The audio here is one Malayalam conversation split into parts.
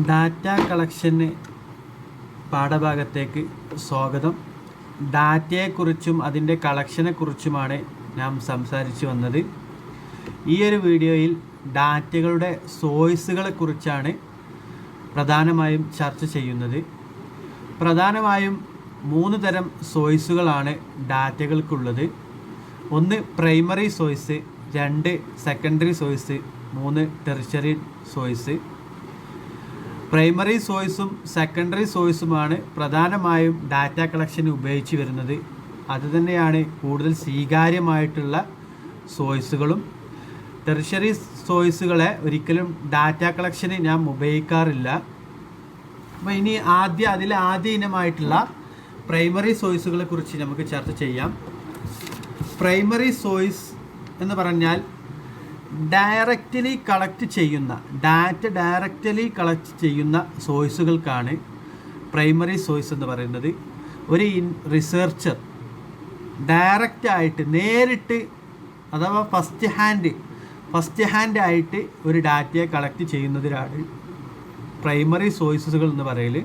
ഡാറ്റ കളക്ഷന് പാഠഭാഗത്തേക്ക് സ്വാഗതം. ഡാറ്റയെക്കുറിച്ചും അതിൻ്റെ കളക്ഷനെക്കുറിച്ചുമാണ് നാം സംസാരിച്ചു വന്നത്. ഈ ഒരു വീഡിയോയിൽ ഡാറ്റകളുടെ സോഴ്സുകളെക്കുറിച്ചാണ് പ്രധാനമായും ചർച്ച ചെയ്യുന്നത്. പ്രധാനമായും 3 തരം സോഴ്സുകളാണ് ഡാറ്റകൾക്കുള്ളത്. 1 primary source, 2 secondary source, 3 tertiary source. Primary സോഴ്സും സെക്കൻഡറി സോഴ്സുമാണ് പ്രധാനമായും ഡാറ്റ കളക്ഷന് ഉപയോഗിച്ച് വരുന്നത്. അതുതന്നെയാണ് കൂടുതൽ സ്വീകാര്യമായിട്ടുള്ള സോഴ്സുകളും. ടെറിഷറി സോഴ്സുകളെ ഒരിക്കലും ഡാറ്റ കളക്ഷന് ഞാൻ ഉപയോഗിക്കാറില്ല. അപ്പോൾ ഇനി ആദ്യ ഇനമായിട്ടുള്ള പ്രൈമറി സോഴ്സുകളെ കുറിച്ച് നമുക്ക് ചർച്ച ചെയ്യാം. പ്രൈമറി സോഴ്സ് എന്ന് പറഞ്ഞാൽ ഡയറക്റ്റ്ലി കളക്ട് ചെയ്യുന്ന സോഴ്സുകൾക്കാണ് പ്രൈമറി സോഴ്സ് എന്ന് പറയുന്നത്. ഒരു റിസർച്ചർ ഡയറക്റ്റായിട്ട് നേരിട്ട് അഥവാ ഫസ്റ്റ് ഹാൻഡ് ആയിട്ട് ഒരു ഡാറ്റയെ കളക്ട് ചെയ്യുന്നതിനാണ് പ്രൈമറി സോഴ്സുകൾ എന്ന് പറയൽ.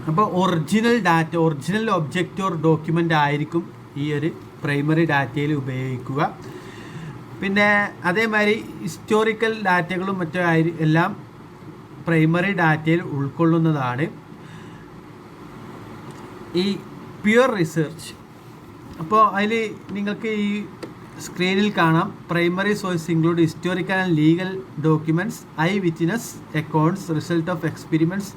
അപ്പോൾ ഒറിജിനൽ ഒബ്ജക്റ്റ് ഓർ ഡോക്യുമെൻ്റ് ആയിരിക്കും ഈ ഒരു പ്രൈമറി ഡാറ്റയിൽ ഉപയോഗിക്കുക. പിന്നെ അതേമാതിരി ഹിസ്റ്റോറിക്കൽ ഡാറ്റകളും മറ്റും എല്ലാം പ്രൈമറി ഡാറ്റയിൽ ഉൾക്കൊള്ളുന്നതാണ്. ഈ പ്യുവർ റിസർച്ച്, അപ്പോൾ അതിൽ നിങ്ങൾക്ക് ഈ സ്ക്രീനിൽ കാണാം. Primary source include historical and legal documents, I witness accounts, result of experiments,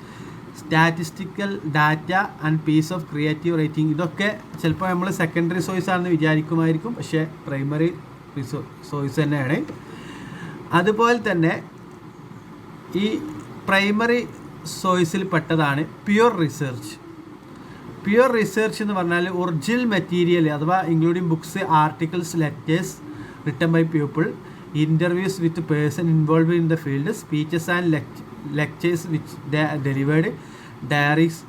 statistical data and piece of creative writing. ഇതൊക്കെ ചിലപ്പോൾ നമ്മൾ സെക്കൻഡറി സോഴ്സ് ആണെന്ന് വിചാരിക്കുമായിരിക്കും, പക്ഷേ പ്രൈമറി സോഴ്സ് തന്നെയാണ്. അതുപോലെ തന്നെ ഈ പ്രൈമറി സോഴ്സിൽ പെട്ടതാണ് പ്യുവർ റിസർച്ച് എന്ന് പറഞ്ഞാൽ ഒറിജിനൽ മെറ്റീരിയൽ അഥവാ including books, articles, letters written by people, interviews with person involve in the field, speeches and lectures which delivered, diaries.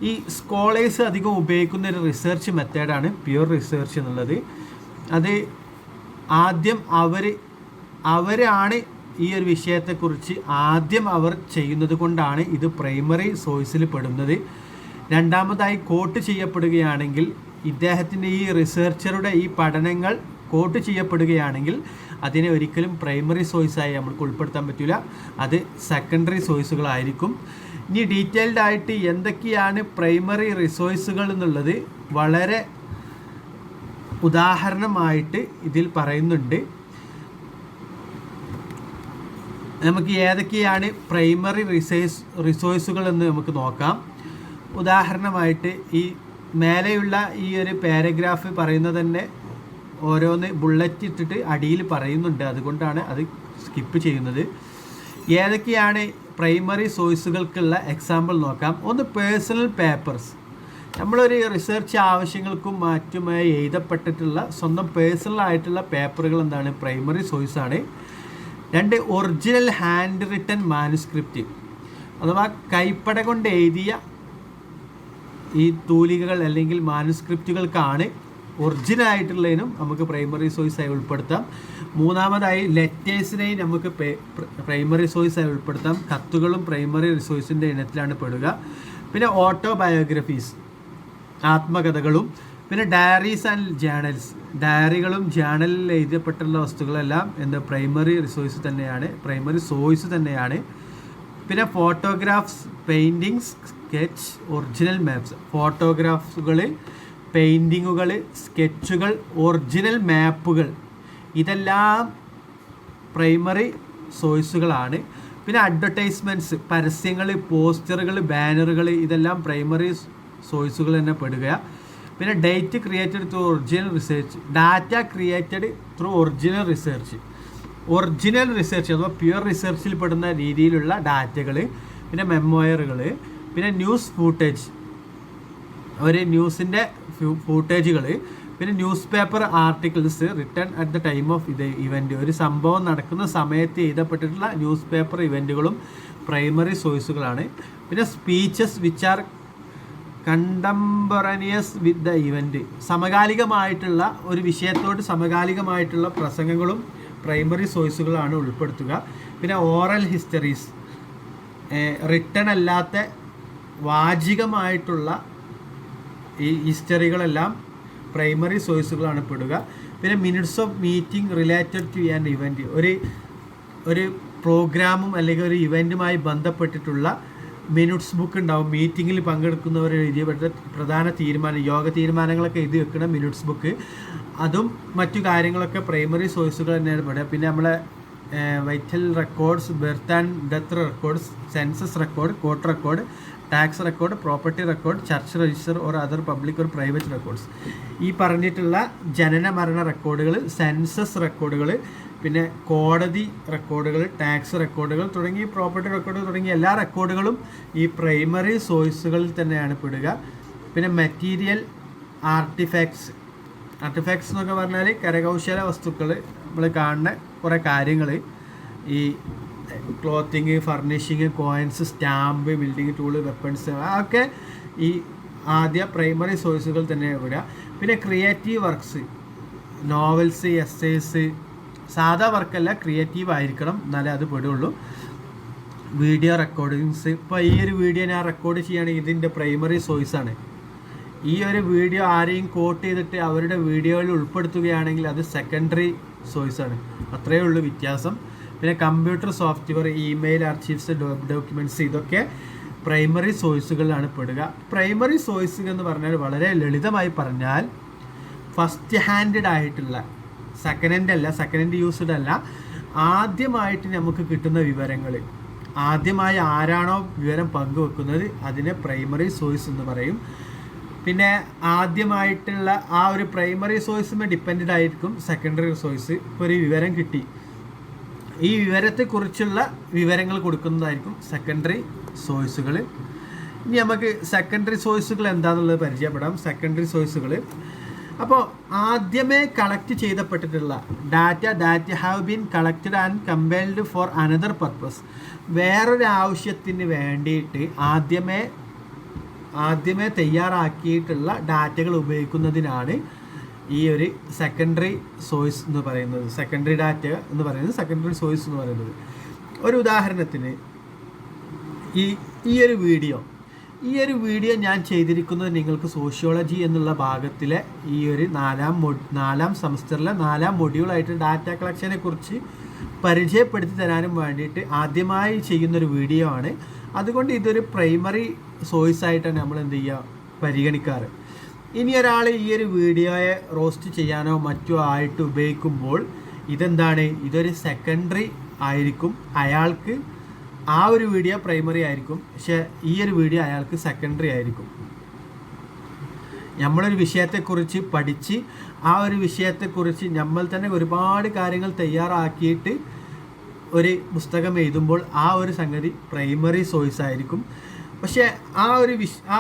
ഈ സ്കോളേഴ്സ് അധികം ഉപയോഗിക്കുന്ന ഒരു റിസർച്ച് മെത്തേഡാണ് പ്യുവർ റിസർച്ച് എന്നുള്ളത്. അത് ആദ്യം അവരാണ് ഈ ഒരു വിഷയത്തെക്കുറിച്ച് അവർ ചെയ്യുന്നത് കൊണ്ടാണ് ഇത് പ്രൈമറി സോഴ്സിൽ പെടുന്നത്. രണ്ടാമതായി കോട്ട് ചെയ്യപ്പെടുകയാണെങ്കിൽ, ഇദ്ദേഹത്തിൻ്റെ ഈ റിസർച്ചറുടെ ഈ പഠനങ്ങൾ കോട്ട് ചെയ്യപ്പെടുകയാണെങ്കിൽ അതിനെ ഒരിക്കലും പ്രൈമറി സോഴ്സായി നമുക്ക് ഉൾപ്പെടുത്താൻ പറ്റില്ല, അത് സെക്കൻഡറി സോഴ്സുകളായിരിക്കും. ഇനി ഡീറ്റെയിൽഡ് ആയിട്ട് എന്തൊക്കെയാണ് പ്രൈമറി റിസോഴ്സുകൾ എന്നുള്ളത് വളരെ ഉദാഹരണമായിട്ട് ഇതിൽ പറയുന്നുണ്ട്. നമുക്ക് ഏതൊക്കെയാണ് പ്രൈമറി റിസോഴ്സുകൾ എന്ന് നമുക്ക് നോക്കാം. ഉദാഹരണമായിട്ട് ഈ മേലെയുള്ള ഈ ഒരു പാരഗ്രാഫ് പറയുന്നത് തന്നെ ഓരോന്ന് ബുള്ളറ്റ് ഇട്ടിട്ട് അടിയിൽ പറയുന്നുണ്ട്, അതുകൊണ്ടാണ് അത് സ്കിപ്പ് ചെയ്യുന്നത്. ഏതൊക്കെയാണ് പ്രൈമറി സോഴ്സുകൾക്കുള്ള എക്സാമ്പിൾ നോക്കാം. ഒന്ന് പേഴ്സണൽ പേപ്പേഴ്സ്, നമ്മളൊരു റിസർച്ച് ആവശ്യങ്ങൾക്കും മറ്റുമായി എഴുതപ്പെട്ടിട്ടുള്ള സ്വന്തം പേഴ്സണൽ ആയിട്ടുള്ള പേപ്പറുകൾ എന്താണ് പ്രൈമറി സോഴ്സാണ്. 2 ഒറിജിനൽ ഹാൻഡ് റിട്ടൺ മാനുസ്ക്രിപ്റ്റ് അഥവാ കൈപ്പട കൊണ്ട് എഴുതിയ ഈ തൂലികകൾ അല്ലെങ്കിൽ മാനുസ്ക്രിപ്റ്റുകൾക്കാണ് ഒറിജിനൽ ആയിട്ടുള്ളതിനും നമുക്ക് പ്രൈമറി സോഴ്സായി ഉൾപ്പെടുത്താം. മൂന്നാമതായി ലെറ്റേഴ്സിനെയും നമുക്ക് പ്രൈമറി സോഴ്സായി ഉൾപ്പെടുത്താം. കത്തുകളും പ്രൈമറി റിസോഴ്സിൻ്റെ ഇനത്തിലാണ് പെടുക. പിന്നെ ഓട്ടോബയോഗ്രഫീസ്, ആത്മകഥകളും, പിന്നെ ഡയറീസ് ആൻഡ് ജേണൽസ്, ഡയറികളും ജേണലിൽ എഴുതപ്പെട്ടുള്ള വസ്തുക്കളെല്ലാം പ്രൈമറി സോഴ്സ് തന്നെയാണ്. പിന്നെ photographs, paintings, sketch, original maps. ഫോട്ടോഗ്രാഫുകൾ, പെയിൻറ്റിങ്ങുകൾ, സ്കെച്ചുകൾ, ഒറിജിനൽ മാപ്പുകൾ ഇതെല്ലാം പ്രൈമറി സോഴ്സുകളാണ്. പിന്നെ അഡ്വർടൈസ്മെൻറ്റ്സ്, പരസ്യങ്ങൾ, പോസ്റ്ററുകൾ, ബാനറുകൾ ഇതെല്ലാം പ്രൈമറി സോഴ്സുകൾ തന്നെ പെടുക. പിന്നെ date created through original research, data created through original research അഥവാ പ്യുവർ റിസർച്ചിൽ പെടുന്ന രീതിയിലുള്ള ഡാറ്റകൾ. പിന്നെ മെമ്മോയറുകൾ, പിന്നെ ന്യൂസ് ഫൂട്ടേജ്, ഒരു ന്യൂസിൻ്റെ ഫൂട്ടേജുകൾ, പിന്നെ news paper articles written at the time of event, ഒരു സംഭവം നടക്കുന്ന സമയത്ത് എഴുതപ്പെട്ടിട്ടുള്ള ന്യൂസ് പേപ്പർ ഇവൻറ്റുകളും പ്രൈമറി സോഴ്സുകളാണ്. പിന്നെ speeches which are contemporaneous with the event, സമകാലികമായിട്ടുള്ള ഒരു വിഷയത്തോട് സമകാലികമായിട്ടുള്ള പ്രസംഗങ്ങളും പ്രൈമറി സോഴ്സുകളാണ് ഉൾപ്പെടുത്തുക. പിന്നെ ഓറൽ ഹിസ്റ്ററീസ്, റിട്ടൺ അല്ലാത്ത വാചികമായിട്ടുള്ള ഈ ഹിസ്റ്ററികളെല്ലാം പ്രൈമറി സോഴ്സുകളാണ് പെടുക. പിന്നെ minutes of meeting related to an event, ഒരു പ്രോഗ്രാമും അല്ലെങ്കിൽ ഒരു ഇവൻറ്റുമായി ബന്ധപ്പെട്ടിട്ടുള്ള മിനിറ്റ്സ് ബുക്ക് ഉണ്ടാവും. മീറ്റിങ്ങിൽ പങ്കെടുക്കുന്നവർ എഴുതിയപ്പെട്ട പ്രധാന തീരുമാനം, യോഗ തീരുമാനങ്ങളൊക്കെ എഴുതി വെക്കുന്ന മിനിറ്റ്സ് ബുക്ക്, അതും മറ്റു കാര്യങ്ങളൊക്കെ പ്രൈമറി സോഴ്സുകൾ തന്നെയാണ് പെടുക. പിന്നെ നമ്മളെ vital records, birth and death records, census record, court record, tax record, property record, church register or other public or private records. ഈ പറഞ്ഞിട്ടുള്ള ജനന മരണ റെക്കോർഡുകൾ, സെൻസസ് റെക്കോർഡുകൾ, പിന്നെ കോടതി റെക്കോർഡുകൾ, ടാക്സ് റെക്കോർഡുകൾ തുടങ്ങി പ്രോപ്പർട്ടി റെക്കോർഡുകൾ തുടങ്ങിയ എല്ലാ റെക്കോർഡുകളും ഈ പ്രൈമറി സോഴ്സുകളിൽ തന്നെയാണ് പെടുക. പിന്നെ മെറ്റീരിയൽ ആർട്ടിഫാക്ട്സ് എന്നൊക്കെ പറഞ്ഞാൽ കരകൗശല വസ്തുക്കൾ, നമ്മൾ കാണുന്ന കുറേ കാര്യങ്ങൾ, ഈ clothing, furnishing, coins, stamp, building tool, weapons, അതൊക്കെ ഈ ആദ്യ പ്രൈമറി സോഴ്സുകൾ തന്നെ വരിക. പിന്നെ ക്രിയേറ്റീവ് വർക്ക്സ്, നോവൽസ്, എസ്സേസ്, സാധാ വർക്കല്ല, ക്രിയേറ്റീവ് ആയിരിക്കണം, എന്നാലേ അത് പെടുള്ളൂ. വീഡിയോ റെക്കോർഡിങ്സ്, ഇപ്പോൾ ഈ ഒരു വീഡിയോ ഞാൻ റെക്കോർഡ് ചെയ്യുകയാണെങ്കിൽ ഇതിൻ്റെ പ്രൈമറി സോഴ്സാണ്. ഈ ഒരു വീഡിയോ ആരെയും കോട്ട് ചെയ്തിട്ട് അവരുടെ വീഡിയോയിൽ ഉൾപ്പെടുത്തുകയാണെങ്കിൽ അത് സെക്കൻഡറി സോഴ്സാണ്. അത്രയേ ഉള്ളൂ വ്യത്യാസം. പിന്നെ computer software, email archives, documents, ഇതൊക്കെ പ്രൈമറി സോഴ്സുകളിലാണ് പെടുക. പ്രൈമറി സോഴ്സ് എന്ന് പറഞ്ഞാൽ വളരെ ലളിതമായി പറഞ്ഞാൽ ഫസ്റ്റ് ഹാൻഡഡ് ആയിട്ടുള്ള, സെക്കൻഡ് ഹാൻഡ് അല്ല, സെക്കൻഡ് ഹാൻഡ് യൂസ്ഡ് അല്ല, ആദ്യമായിട്ട് നമുക്ക് കിട്ടുന്ന വിവരങ്ങൾ, ആദ്യമായി ആരാണോ വിവരം പങ്കുവെക്കുന്നത് അതിനെ പ്രൈമറി സോഴ്സ് എന്ന് പറയും. പിന്നെ ആദ്യമായിട്ടുള്ള ആ ഒരു പ്രൈമറി സോഴ്സുമേ ഡിപ്പെൻഡ് ആയിരിക്കും സെക്കൻഡറി സോഴ്സ്. ഇപ്പോൾ ഒരു വിവരം കിട്ടി, ഈ വിവരത്തെക്കുറിച്ചുള്ള വിവരങ്ങൾ കൊടുക്കുന്നതായിരിക്കും സെക്കൻഡറി സോഴ്സുകൾ. ഇനി നമുക്ക് സെക്കൻഡറി സോഴ്സുകൾ എന്താണെന്നുള്ളത് പരിചയപ്പെടാം. സെക്കൻഡറി സോഴ്സുകൾ, അപ്പോൾ ആദ്യമേ കളക്ട് ചെയ്യപ്പെട്ടിട്ടുള്ള data have been collected and compiled for another purpose, വേറൊരു ആവശ്യത്തിന് വേണ്ടിയിട്ട് ആദ്യമേ തയ്യാറാക്കിയിട്ടുള്ള ഡാറ്റകൾ ഉപയോഗിക്കുന്നതിനാണ് ഈ ഒരു സെക്കൻഡറി സോഴ്സ് എന്ന് പറയുന്നത്, സെക്കൻഡറി ഡാറ്റ എന്ന് പറയുന്നത് സെക്കൻഡറി സോഴ്സ് എന്ന് പറയുന്നത്. ഒരു ഉദാഹരണത്തിന് ഈ ഒരു വീഡിയോ ഞാൻ ചെയ്തിരിക്കുന്നത് നിങ്ങൾക്ക് സോഷ്യോളജി എന്നുള്ള ഭാഗത്തിലെ ഈ ഒരു നാലാം സെമസ്റ്ററിലെ 4ാം മൊഡ്യൂളായിട്ട് ഡാറ്റ കളക്ഷനെ കുറിച്ച് പരിചയപ്പെടുത്തി തരാനും വേണ്ടിയിട്ട് ആദ്യമായി ചെയ്യുന്നൊരു വീഡിയോ ആണ്. അതുകൊണ്ട് ഇതൊരു പ്രൈമറി സോഴ്സ് ആയിട്ടാണ് നമ്മൾ എന്ത് ചെയ്യുക, പരിഗണിക്കാറ്. ഇനി ഒരാൾ ഈ ഒരു വീഡിയോയെ റോസ്റ്റ് ചെയ്യാനോ മറ്റോ ആയിട്ട് ഉപയോഗിക്കുമ്പോൾ ഇതെന്താണ്, ഇതൊരു സെക്കൻഡറി ആയിരിക്കും. അയാൾക്ക് ആ ഒരു വീഡിയോ പ്രൈമറി ആയിരിക്കും, പക്ഷേ ഈ ഒരു വീഡിയോ അയാൾക്ക് സെക്കൻഡറി ആയിരിക്കും. നമ്മളൊരു വിഷയത്തെക്കുറിച്ച് പഠിച്ച് ആ ഒരു വിഷയത്തെക്കുറിച്ച് നമ്മൾ തന്നെ ഒരുപാട് കാര്യങ്ങൾ തയ്യാറാക്കിയിട്ട് ഒരു പുസ്തകം എഴുതുമ്പോൾ ആ ഒരു സംഗതി പ്രൈമറി സോഴ്സ് ആയിരിക്കും. പക്ഷേ ആ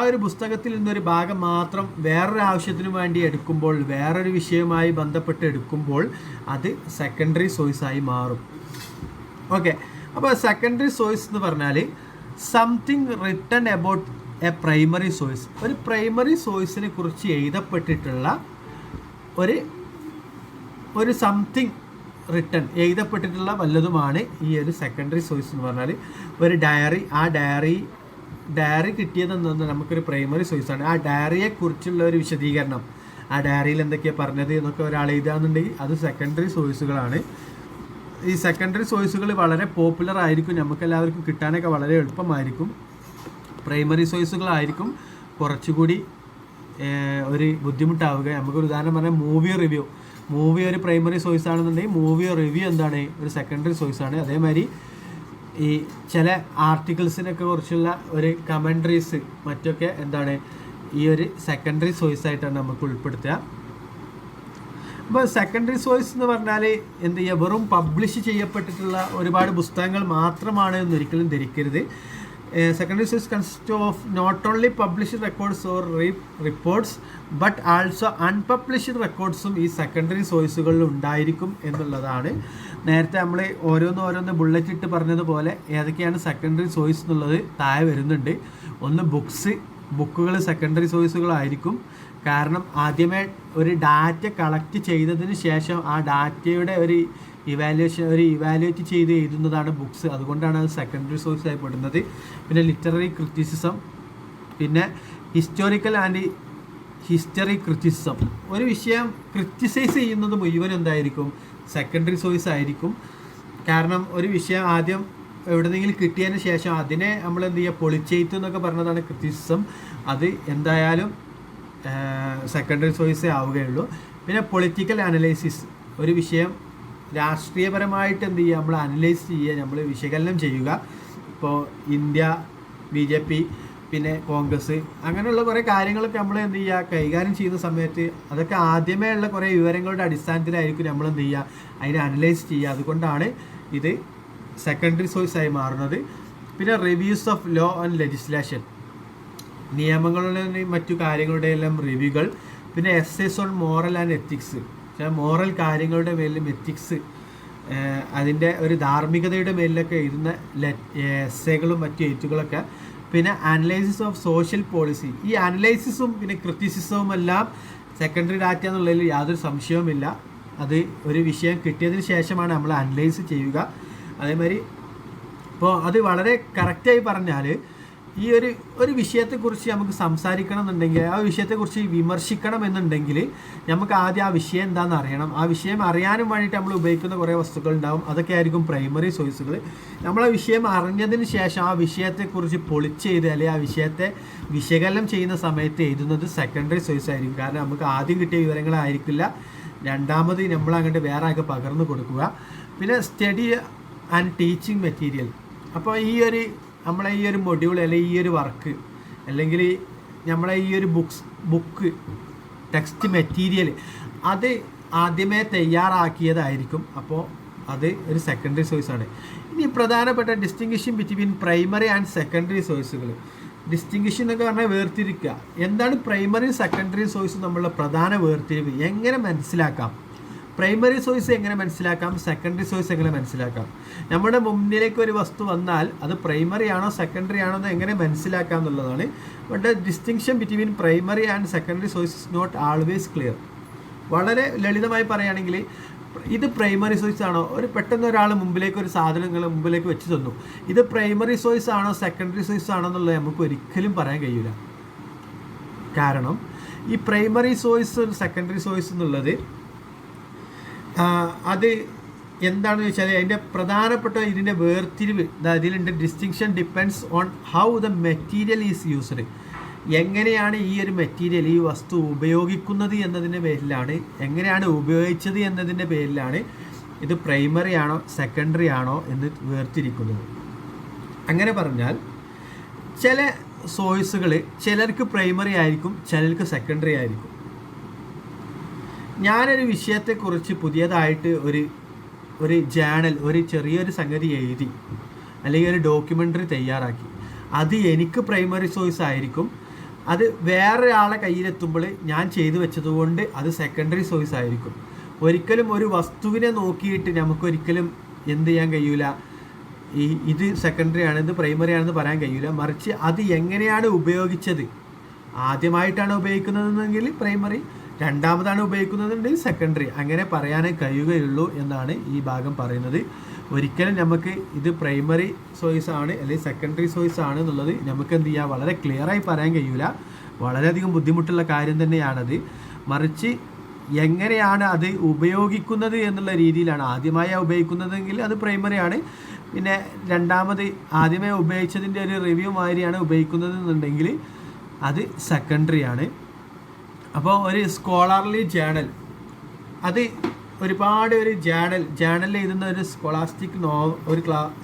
ഒരു പുസ്തകത്തിൽ നിന്നൊരു ഭാഗം മാത്രം വേറൊരു ആവശ്യത്തിന് വേണ്ടി എടുക്കുമ്പോൾ, വേറൊരു വിഷയവുമായി ബന്ധപ്പെട്ട് എടുക്കുമ്പോൾ അത് സെക്കൻഡറി സോഴ്സായി മാറും. ഓക്കെ, അപ്പോൾ സെക്കൻഡറി സോഴ്സ് എന്ന് പറഞ്ഞാൽ something written about A primary source, ഒരു പ്രൈമറി സോഴ്സിനെ കുറിച്ച് എഴുതപ്പെട്ടിട്ടുള്ള ഒരു സംതിങ് റിട്ടൺ എഴുതപ്പെട്ടിട്ടുള്ള വല്ലതുമാണ് ഈ ഒരു സെക്കൻഡറി സോഴ്സ് എന്ന് പറഞ്ഞാൽ. ഒരു ഡയറി, ആ ഡയറി കിട്ടിയതെന്ന് നമുക്കൊരു പ്രൈമറി സോഴ്സാണ്. ആ ഡയറിയെക്കുറിച്ചുള്ള ഒരു വിശദീകരണം, ആ ഡയറിയിൽ എന്തൊക്കെയാണ് പറഞ്ഞത് എന്നൊക്കെ ഒരാൾ എഴുതാന്നുണ്ടെങ്കിൽ അത് സെക്കൻഡറി സോഴ്സുകളാണ്. ഈ സെക്കൻഡറി സോഴ്സുകൾ വളരെ പോപ്പുലർ ആയിരിക്കും, നമുക്കെല്ലാവർക്കും കിട്ടാനൊക്കെ വളരെ എളുപ്പമായിരിക്കും. പ്രൈമറി സോഴ്സുകളായിരിക്കും കുറച്ചുകൂടി ഒരു ബുദ്ധിമുട്ടാവുക. നമുക്കൊരു ഉദാഹരണം പറഞ്ഞാൽ മൂവി ഒരു പ്രൈമറി സോഴ്സ് ആണെന്നുണ്ടെങ്കിൽ മൂവി റിവ്യൂ എന്താണ്, ഒരു സെക്കൻഡറി സോഴ്സാണ്. അതേമാതിരി ഈ ചില ആർട്ടിക്കിൾസിനൊക്കെ കുറിച്ചുള്ള ഒരു കമൻട്രീസ് മറ്റൊക്കെ എന്താണ്, ഈ ഒരു സെക്കൻഡറി സോഴ്സ് ആയിട്ടാണ് നമുക്ക് ഉൾപ്പെടുത്തുക. അപ്പോൾ സെക്കൻഡറി സോഴ്സ് എന്ന് പറഞ്ഞാൽ എന്ത് ചെയ്യുക, വെറും പബ്ലിഷ് ചെയ്യപ്പെട്ടിട്ടുള്ള ഒരുപാട് പുസ്തകങ്ങൾ മാത്രമാണ് എന്നൊരിക്കലും ധരിക്കരുത്. Secondary source consist of not only published records or reports but also unpublished റെക്കോർഡ്സും ഈ സെക്കൻഡറി സോഴ്സുകളിൽ ഉണ്ടായിരിക്കും എന്നുള്ളതാണ്. നേരത്തെ നമ്മൾ ഓരോന്ന് ബുള്ളറ്റ് ഇട്ട് പറഞ്ഞതുപോലെ ഏതൊക്കെയാണ് സെക്കൻഡറി സോഴ്സ് എന്നുള്ളത് താഴെ വരുന്നുണ്ട്. ഒന്ന് ബുക്കുകൾ സെക്കൻഡറി സോഴ്സുകളായിരിക്കും. കാരണം ആദ്യമേ ഒരു ഡാറ്റ കളക്ട് ചെയ്തതിന് ശേഷം ആ ഡാറ്റയുടെ ഒരു ഇവാലുവേറ്റ് ചെയ്ത് എഴുതുന്നതാണ് ബുക്സ്. അതുകൊണ്ടാണ് അത് സെക്കൻഡറി സോഴ്സ് ആയി പെടുന്നത്. പിന്നെ ലിറ്റററി ക്രിറ്റിസിസം, പിന്നെ ഹിസ്റ്ററി ക്രിറ്റിസിസം. ഒരു വിഷയം ക്രിറ്റിസൈസ് ചെയ്യുന്നത് മുഴുവൻ എന്തായിരിക്കും? സെക്കൻഡറി സോഴ്സ് ആയിരിക്കും. കാരണം ഒരു വിഷയം ആദ്യം എവിടെന്നെങ്കിലും കിട്ടിയതിന് ശേഷം അതിനെ നമ്മൾ എന്ത് ചെയ്യുക, പൊളിച്ചെയ്ത്ത് എന്നൊക്കെ പറഞ്ഞതാണ് ക്രിറ്റിസിസം. അത് എന്തായാലും സെക്കൻഡറി സോഴ്സേ ആവുകയുള്ളൂ. പിന്നെ പൊളിറ്റിക്കൽ അനലൈസിസ്, ഒരു വിഷയം രാഷ്ട്രീയപരമായിട്ട് എന്ത് ചെയ്യുക, നമ്മൾ അനലൈസ് ചെയ്യുക, നമ്മൾ വിശകലനം ചെയ്യുക. ഇപ്പോൾ ഇന്ത്യ, BJP, പിന്നെ കോൺഗ്രസ്, അങ്ങനെയുള്ള കുറേ കാര്യങ്ങളൊക്കെ നമ്മൾ എന്ത് ചെയ്യുക, കൈകാര്യം ചെയ്യുന്ന സമയത്ത് അതൊക്കെ ആദ്യമേ ഉള്ള കുറേ വിവരങ്ങളുടെ അടിസ്ഥാനത്തിലായിരിക്കും നമ്മൾ എന്ത് ചെയ്യുക, അതിനെ അനലൈസ് ചെയ്യുക. അതുകൊണ്ടാണ് ഇത് സെക്കൻഡറി സോഴ്സായി മാറുന്നത്. പിന്നെ reviews of law and legislation, നിയമങ്ങളുടെയും മറ്റു കാര്യങ്ങളുടെയെല്ലാം റിവ്യൂകൾ. പിന്നെ essays on moral and ethics, moral കാര്യങ്ങളുടെ മേലും എത്തിക്സ്, അതിൻ്റെ ഒരു ധാർമ്മികതയുടെ മേലിലൊക്കെ എഴുതുന്ന എസ്സേകളും മറ്റു എഴുത്തുകളൊക്കെ. പിന്നെ അനലൈസിസ് ഓഫ് സോഷ്യൽ പോളിസി, ഈ അനലൈസിസും പിന്നെ ക്രിറ്റിസിസവും എല്ലാം സെക്കൻഡറി ഡാറ്റ എന്നുള്ളതിൽ യാതൊരു സംശയവുമില്ല. അത് ഒരു വിഷയം കിട്ടിയതിന് ശേഷമാണ് നമ്മൾ അനലൈസ് ചെയ്യുക. അതേമാതിരി ഇപ്പോൾ അത് വളരെ കറക്റ്റായി പറഞ്ഞാൽ ഈ ഒരു വിഷയത്തെക്കുറിച്ച് നമുക്ക് സംസാരിക്കണം എന്നുണ്ടെങ്കിൽ, ആ വിഷയത്തെക്കുറിച്ച് വിമർശിക്കണം എന്നുണ്ടെങ്കിൽ നമുക്ക് ആദ്യം ആ വിഷയം എന്താണെന്ന് അറിയണം. ആ വിഷയം അറിയാനും വേണ്ടിയിട്ട് നമ്മൾ ഉപയോഗിക്കുന്ന കുറേ വസ്തുക്കൾ ഉണ്ടാവും. അതൊക്കെ ആയിരിക്കും പ്രൈമറി സോഴ്സുകൾ. നമ്മൾ ആ വിഷയം അറിഞ്ഞതിന് ശേഷം ആ വിഷയത്തെക്കുറിച്ച് പൊളിച്ചെഴുത് അല്ലെങ്കിൽ ആ വിഷയത്തെ വിശകലനം ചെയ്യുന്ന സമയത്ത് എഴുതുന്നത് സെക്കൻഡറി സോഴ്സ് ആയിരിക്കും. കാരണം നമുക്ക് ആദ്യം കിട്ടിയ വിവരങ്ങളായിരിക്കില്ല രണ്ടാമത് നമ്മൾ അങ്ങോട്ട് വേറെ ആൾക്ക് പകർന്നു കൊടുക്കുക. പിന്നെ സ്റ്റഡി ആൻഡ് ടീച്ചിങ് മെറ്റീരിയൽ. അപ്പോൾ നമ്മളെ ഈ ഒരു മൊഡ്യൂൾ അല്ലെങ്കിൽ ഈ ഒരു വർക്ക് അല്ലെങ്കിൽ നമ്മളെ ഈ ഒരു ബുക്ക് ടെക്സ്റ്റ് മെറ്റീരിയൽ അത് ആദ്യമേ തയ്യാറാക്കിയതായിരിക്കും. അപ്പോൾ അത് ഒരു സെക്കൻഡറി സോഴ്സാണ്. ഇനി പ്രധാനപ്പെട്ട ഡിസ്റ്റിങ്വിഷൻ ബിറ്റ്വീൻ പ്രൈമറി ആൻഡ് സെക്കൻഡറി സോഴ്സുകൾ. ഡിസ്റ്റിങ്വിഷൻ എന്നൊക്കെ പറഞ്ഞാൽ വേർതിരിക്കുക. എന്താണ് പ്രൈമറി സെക്കൻഡറി സോഴ്സ് നമ്മളുടെ പ്രധാന വേർതിരിവ്? എങ്ങനെ മനസ്സിലാക്കാം? പ്രൈമറി സോഴ്സ് എങ്ങനെ മനസ്സിലാക്കാം? സെക്കൻഡറി സോഴ്സ് എങ്ങനെ മനസ്സിലാക്കാം? നമ്മുടെ മുന്നിലേക്ക് ഒരു വസ്തു വന്നാൽ അത് പ്രൈമറി ആണോ സെക്കൻഡറി ആണോ എന്ന് എങ്ങനെ മനസ്സിലാക്കാം എന്നുള്ളതാണ്. But distinction between primary and secondary source is not always clear. വളരെ ലളിതമായി പറയുകയാണെങ്കിൽ ഇത് പ്രൈമറി സോഴ്സ് ആണോ, പെട്ടെന്ന് ഒരാൾ മുമ്പിലേക്ക് ഒരു സാധനങ്ങൾ മുമ്പിലേക്ക് വെച്ച് തന്നു, ഇത് പ്രൈമറി സോഴ്സ് ആണോ സെക്കൻഡറി സോഴ്സ് ആണോ എന്നുള്ളത് നമുക്ക് ഒരിക്കലും പറയാൻ കഴിയില്ല. കാരണം ഈ പ്രൈമറി സോഴ്സ് സെക്കൻഡറി സോഴ്സ് എന്നുള്ളത് അത് എന്താണെന്ന് വെച്ചാൽ അതിൻ്റെ പ്രധാനപ്പെട്ട ഇതിൻ്റെ വേർതിരിവ് ഇതിലുണ്ട്. Distinction depends on how the material is used. എങ്ങനെയാണ് ഈ ഒരു മെറ്റീരിയൽ, ഈ വസ്തു ഉപയോഗിക്കുന്നത് എന്നതിൻ്റെ പേരിലാണ്, എങ്ങനെയാണ് ഉപയോഗിച്ചത് എന്നതിൻ്റെ പേരിലാണ് ഇത് പ്രൈമറി ആണോ സെക്കൻഡറി ആണോ എന്ന് വേർതിരിക്കുന്നത്. അങ്ങനെ പറഞ്ഞാൽ ചില സോഴ്സുകൾ ചിലർക്ക് പ്രൈമറി ആയിരിക്കും, ചിലർക്ക് സെക്കൻഡറി ആയിരിക്കും. ഞാനൊരു വിഷയത്തെക്കുറിച്ച് പുതിയതായിട്ട് ഒരു ജേണൽ, ഒരു ചെറിയൊരു സംഗതി എഴുതി അല്ലെങ്കിൽ ഒരു ഡോക്യുമെൻ്ററി തയ്യാറാക്കി. അത് എനിക്ക് പ്രൈമറി സോഴ്സ് ആയിരിക്കും. അത് വേറൊരാളെ കയ്യിലെത്തുമ്പോൾ ഞാൻ ചെയ്തു വെച്ചതുകൊണ്ട് അത് സെക്കൻഡറി സോഴ്സ് ആയിരിക്കും. ഒരിക്കലും ഒരു വസ്തുവിനെ നോക്കിയിട്ട് നമുക്കൊരിക്കലും എന്ത് ചെയ്യാൻ കഴിയില്ല, ഇത് സെക്കൻഡറി ആണ് ഇത് പ്രൈമറി ആണെന്ന് പറയാൻ കഴിയില്ല. മറിച്ച് അത് എങ്ങനെയാണ് ഉപയോഗിച്ചത്, ആദ്യമായിട്ടാണ് ഉപയോഗിക്കുന്നതെങ്കിൽ പ്രൈമറി, രണ്ടാമതാണ് ഉപയോഗിക്കുന്നതെങ്കിൽ സെക്കൻഡറി, അങ്ങനെ പറയാനേ കഴിയുകയുള്ളൂ എന്നാണ് ഈ ഭാഗം പറയുന്നത്. ഒരിക്കലും നമുക്ക് ഇത് പ്രൈമറി സോഴ്സ് ആണ് അല്ലെങ്കിൽ സെക്കൻഡറി സോഴ്സ് ആണ് എന്നുള്ളത് നമുക്ക് എന്ത് ചെയ്യുക, വളരെ ക്ലിയറായി പറയാൻ കഴിയില്ല. വളരെയധികം ബുദ്ധിമുട്ടുള്ള കാര്യം തന്നെയാണത്. മറിച്ച് എങ്ങനെയാണ് അത് ഉപയോഗിക്കുന്നത് എന്നുള്ള രീതിയിലാണ്. ആദ്യമായി ഉപയോഗിക്കുന്നതെങ്കിൽ അത് പ്രൈമറി ആണ്, പിന്നെ രണ്ടാമത് ആദ്യമേ ഉപയോഗിച്ചതിൻ്റെ ഒരു റിവ്യൂ മാതിരിയാണ് ഉപയോഗിക്കുന്നത് എന്നുണ്ടെങ്കിൽ അത് സെക്കൻഡറി ആണ്. അപ്പോൾ ഒരു സ്കോളർലി ജേണൽ, അത് ഒരുപാട് ഒരു ജേണലിൽ എഴുതുന്ന ഒരു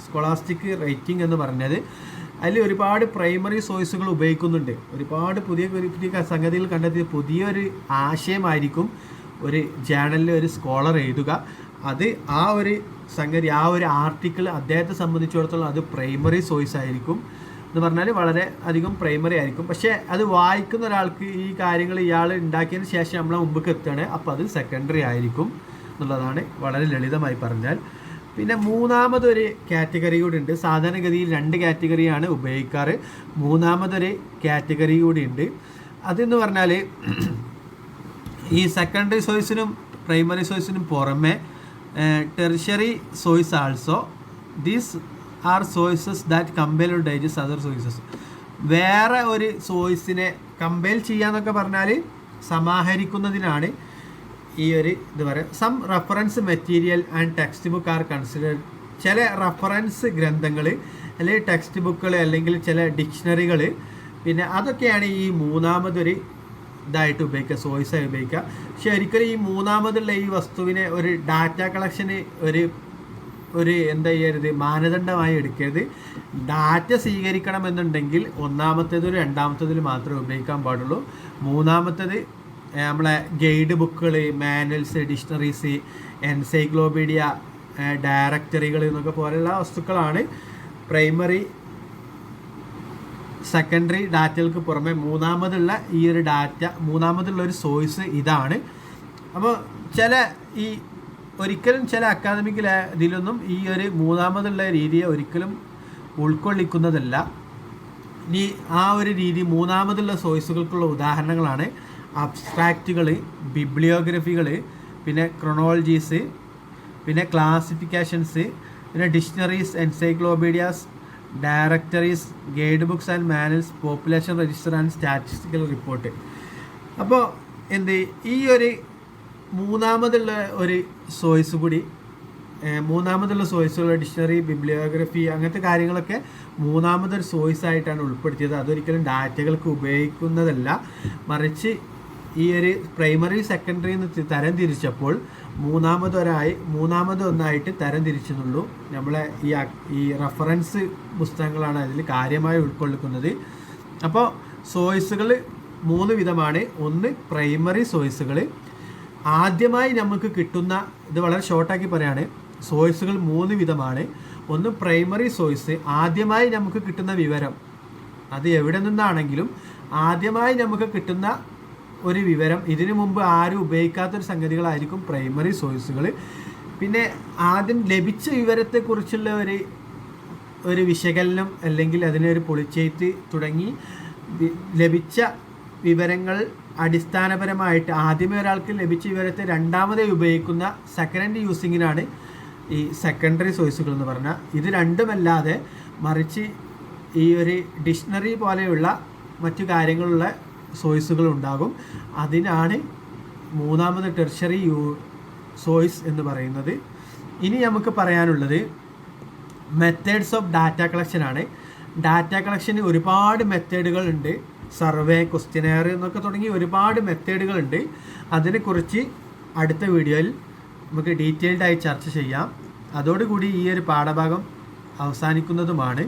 സ്കോളാസ്റ്റിക് റൈറ്റിംഗ് എന്ന് പറഞ്ഞത്, അതിൽ ഒരുപാട് പ്രൈമറി സോഴ്സുകൾ ഉപയോഗിക്കുന്നുണ്ട്. ഒരുപാട് പുതിയ സംഗതികൾ കണ്ടെത്തിയ പുതിയൊരു ആശയമായിരിക്കും ഒരു ജേണലിൽ ഒരു സ്കോളർ എഴുതുക. അത് ആ ഒരു സംഗതി, ആ ഒരു ആർട്ടിക്കിൾ അദ്ദേഹത്തെ സംബന്ധിച്ചിടത്തോളം അത് പ്രൈമറി സോഴ്സ് ആയിരിക്കും എന്ന് പറഞ്ഞാൽ വളരെ അധികം പ്രൈമറി ആയിരിക്കും. പക്ഷേ അത് വായിക്കുന്ന ഒരാൾക്ക് ഈ കാര്യങ്ങൾ ഇയാൾ ഉണ്ടാക്കിയതിന് ശേഷം നമ്മളെ മുമ്പ് എത്തുകയാണ്, അപ്പോൾ അത് സെക്കൻഡറി ആയിരിക്കും എന്നുള്ളതാണ് വളരെ ലളിതമായി പറഞ്ഞാൽ. പിന്നെ മൂന്നാമതൊരു കാറ്റഗറി കൂടി ഉണ്ട്. സാധാരണഗതിയിൽ 2 കാറ്റഗറിയാണ് ഉപയോഗിക്കാറ്. മൂന്നാമതൊരു കാറ്റഗറി കൂടി ഉണ്ട്. അതെന്ന് പറഞ്ഞാൽ ഈ സെക്കൻഡറി സോഴ്സിനും പ്രൈമറി സോഴ്സിനും പുറമെ tertiary source also these are sources that compile or digest other sources. വേറെ ഒരു സോഴ്സിനെ കമ്പൈൽ ചെയ്യാന്നൊക്കെ പറഞ്ഞാൽ സമാഹരിക്കുന്നതിനാണ് ഈ ഒരു ഇത് പറയുക. Some reference material and text book are considered. ചില റെഫറൻസ് ഗ്രന്ഥങ്ങൾ അല്ലെങ്കിൽ ടെക്സ്റ്റ് ബുക്കുകൾ അല്ലെങ്കിൽ ചില ഡിക്ഷണറികൾ, പിന്നെ അതൊക്കെയാണ് ഈ മൂന്നാമതൊരു ഇതായിട്ട് ഉപയോഗിക്കുക, സോഴ്സായി ഉപയോഗിക്കുക. പക്ഷെ ഒരിക്കലും ഈ മൂന്നാമതുള്ള ഈ വസ്തുവിനെ ഒരു ഡാറ്റ കളക്ഷന് ഒരു എന്താ ചെയ്യരുത്, മാനദണ്ഡമായി എടുക്കരുത്. ഡാറ്റ സ്വീകരിക്കണമെന്നുണ്ടെങ്കിൽ ഒന്നാമത്തേതിലും രണ്ടാമത്തേതിൽ മാത്രമേ ഉപയോഗിക്കാൻ പാടുള്ളൂ. മൂന്നാമത്തേത് നമ്മളെ ഗൈഡ് ബുക്കുകൾ, മാനുവൽസ്, ഡിക്ഷണറീസ്, എൻസൈക്ലോപീഡിയ, ഡയറക്ടറികൾ എന്നൊക്കെ പോലെയുള്ള വസ്തുക്കളാണ് പ്രൈമറി സെക്കൻഡറി ഡാറ്റകൾക്ക് പുറമെ മൂന്നാമതുള്ള ഈ ഒരു മൂന്നാമതുള്ള ഒരു സോഴ്സ് ഇതാണ്. അപ്പോൾ ഒരിക്കലും ചില അക്കാദമിക് ഇതിലൊന്നും ഈ ഒരു മൂന്നാമതുള്ള രീതിയെ ഒരിക്കലും ഉൾക്കൊള്ളിക്കുന്നതല്ല. ഇനി ആ ഒരു രീതി മൂന്നാമതുള്ള സോഴ്സുകൾക്കുള്ള ഉദാഹരണങ്ങളാണ് അബ്സ്ട്രാക്റ്റുകൾ, ബിബ്ലിയോഗ്രഫികൾ, പിന്നെ ക്രൊണോളജീസ്, പിന്നെ ക്ലാസിഫിക്കേഷൻസ്, പിന്നെ dictionaries, encyclopedias, directories, guide books and manuals, population register and statistical report. അപ്പോൾ ഈ ഒരു മൂന്നാമതുള്ള ഒരു സോഴ്സ് കൂടി, മൂന്നാമതുള്ള സോഴ്സുള്ള ഡിക്ഷണറി, ബിബ്ലിയോഗ്രഫി, അങ്ങനത്തെ കാര്യങ്ങളൊക്കെ മൂന്നാമതൊരു സോഴ്സായിട്ടാണ് ഉൾപ്പെടുത്തിയത്. അതൊരിക്കലും ഡാറ്റകൾക്ക് ഉപയോഗിക്കുന്നതല്ല. മറിച്ച് ഈ ഒരു പ്രൈമറി സെക്കൻഡറി എന്ന് തരം തിരിച്ചപ്പോൾ മൂന്നാമതൊന്നായിട്ട് തരം തിരിച്ചെന്നുള്ളൂ. നമ്മളെ ഈ റെഫറൻസ് പുസ്തകങ്ങളാണ് അതിൽ കാര്യമായി ഉൾക്കൊള്ളിക്കുന്നത്. അപ്പോൾ സോഴ്സുകൾ 3 വിധമാണ്. ഒന്ന് പ്രൈമറി സോഴ്സുകൾ. ആദ്യമായി നമുക്ക് കിട്ടുന്ന, ഇത് വളരെ ഷോർട്ടാക്കി പറയാണ്, സോഴ്സുകൾ 3 വിധമാണ്. ഒന്ന് പ്രൈമറി സോഴ്സ്, ആദ്യമായി നമുക്ക് കിട്ടുന്ന വിവരം, അത് എവിടെ നിന്നാണെങ്കിലും ആദ്യമായി നമുക്ക് കിട്ടുന്ന ഒരു വിവരം, ഇതിനു മുമ്പ് ആരും ഉപയോഗിക്കാത്തൊരു സംഗതികളായിരിക്കും പ്രൈമറി സോഴ്സുകൾ. പിന്നെ ആദ്യം ലഭിച്ച വിവരത്തെക്കുറിച്ചുള്ള ഒരു വിശകലനം അല്ലെങ്കിൽ അതിനൊരു പൊളിച്ചെഴുത്ത് തുടങ്ങി ലഭിച്ച വിവരങ്ങൾ അടിസ്ഥാനപരമായിട്ട് ആദ്യമേ ഒരാൾക്ക് ലഭിച്ച വിവരത്തെ രണ്ടാമതായി ഉപയോഗിക്കുന്ന സെക്കൻഡ് യൂസിങ്ങിനാണ് ഈ സെക്കൻഡറി സോഴ്സുകൾ എന്ന് പറഞ്ഞാൽ. ഇത് രണ്ടുമല്ലാതെ മറിച്ച് ഈ ഒരു ഡിക്ഷണറി പോലെയുള്ള മറ്റു കാര്യങ്ങളുള്ള സോഴ്സുകൾ ഉണ്ടാകും. അതിനാണ് മൂന്നാമത് ടെർഷ്യറി സോഴ്സ് എന്ന് പറയുന്നത്. ഇനി നമുക്ക് പറയാനുള്ളത് മെത്തേഡ്സ് ഓഫ് ഡാറ്റ കളക്ഷനാണ്. ഡാറ്റ കളക്ഷന് ഒരുപാട് മെത്തേഡുകൾ ഉണ്ട്. സർവേ, ക്വസ്റ്റ്യനെയർ എന്നൊക്കെ തുടങ്ങി ഒരുപാട് മെത്തേഡുകളുണ്ട്. അതിനെക്കുറിച്ച് അടുത്ത വീഡിയോയിൽ നമുക്ക് ഡീറ്റെയിൽഡായി ചർച്ച ചെയ്യാം. അതോടുകൂടി ഈ ഒരു പാഠഭാഗം അവസാനിക്കുന്നതുമാണ്.